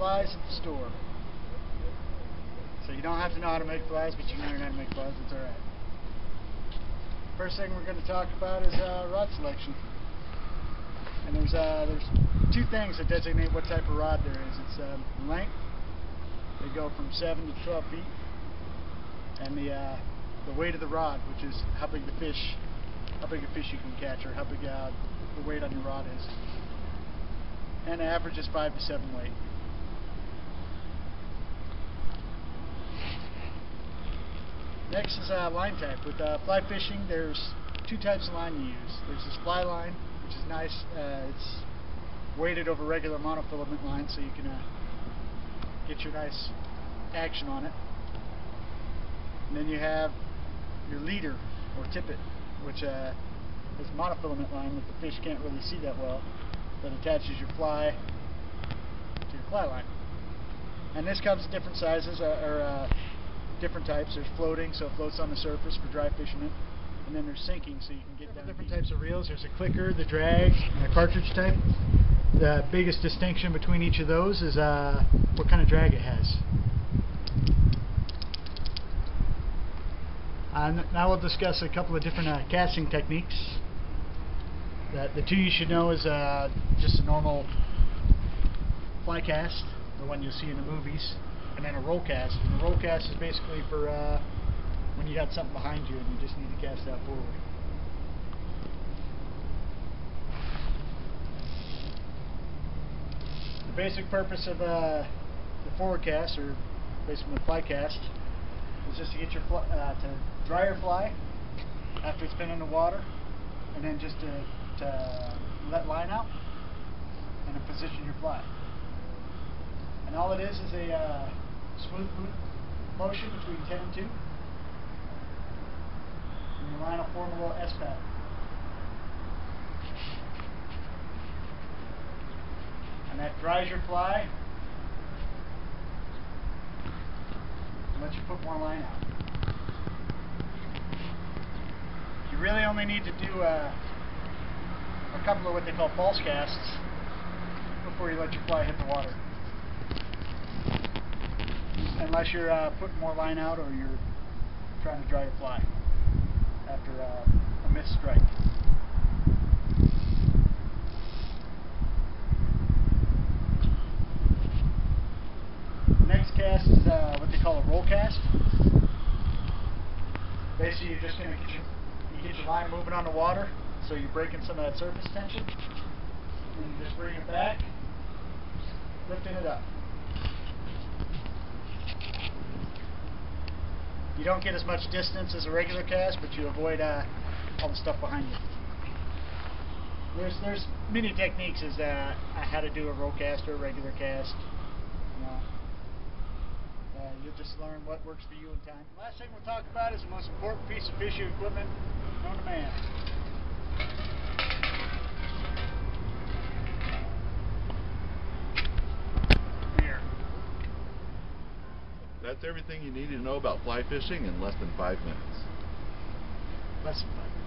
flies at the store. So you don't have to know how to make flies, but you can learn how to make flies. It's alright. First thing we're going to talk about is rod selection. And there's two things that designate what type of rod there is. It's length. They go from 7 to 12 feet. And the weight of the rod, which is how big a fish you can catch, or how big the weight on your rod is. And the average is 5 to 7 weight. Next is line type. With fly fishing, there's two types of line you use. There's this fly line, which is nice. It's weighted over regular monofilament line, so you can get your nice action on it. And then you have your leader, or tippet, which is monofilament line that the fish can't really see that well, that attaches your fly to your fly line. And this comes in different sizes, or different types. There's floating, so it floats on the surface for dry fishermen, and then there's sinking, so you can get down different types of reels. There's a clicker, the drag, and a cartridge type. The biggest distinction between each of those is what kind of drag it has. Now we'll discuss a couple of different casting techniques. The two you should know is just a normal fly cast, the one you'll see in the movies, and then a roll cast. And the roll cast is basically for when you got something behind you and you just need to cast that forward. The basic purpose of the forward cast, or basically the fly cast, is just to get your to dry your fly after it's been in the water, and then just to let line out and to position your fly. And all it is a smooth motion between 10 and 2, and your line will form a little S pattern. And that dries your fly and lets you put more line out. You really only need to do a couple of what they call false casts before you let your fly hit the water. Unless you're putting more line out, or you're trying to dry your fly after a missed strike. Next cast is what they call a roll cast. Basically, you're just going to get your line moving on the water, so you're breaking some of that surface tension, and you just bring it back, lifting it up. You don't get as much distance as a regular cast, but you avoid all the stuff behind you. There's many techniques as how to do a roll cast or a regular cast. You'll just learn what works for you in time. The last thing we'll talk about is the most important piece of fishing equipment known to man. Here. That's everything you need to know about fly fishing in less than 5 minutes. Less than 5 minutes.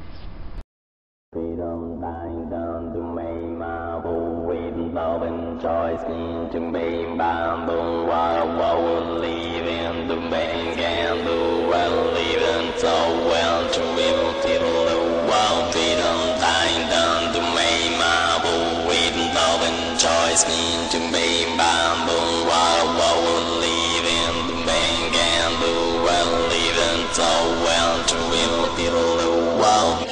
Freedom dying down to me, my boo, with love and choice, to me, bamboo, while leaving the bank and do well, leaving so well to will till the world. Freedom dying down to me, my boo, with love and choice, to me, bamboo, while leaving the bank and do well, leaving so well to will till the world.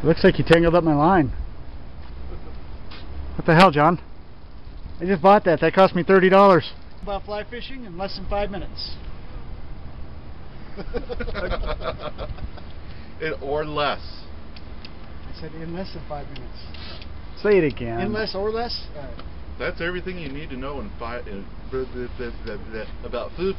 Looks like you tangled up my line. What the hell, John? I just bought that. That cost me $30. About fly fishing in less than 5 minutes. Or less. I said in less than 5 minutes. Say it again. In less or less? That's everything you need to know in about food.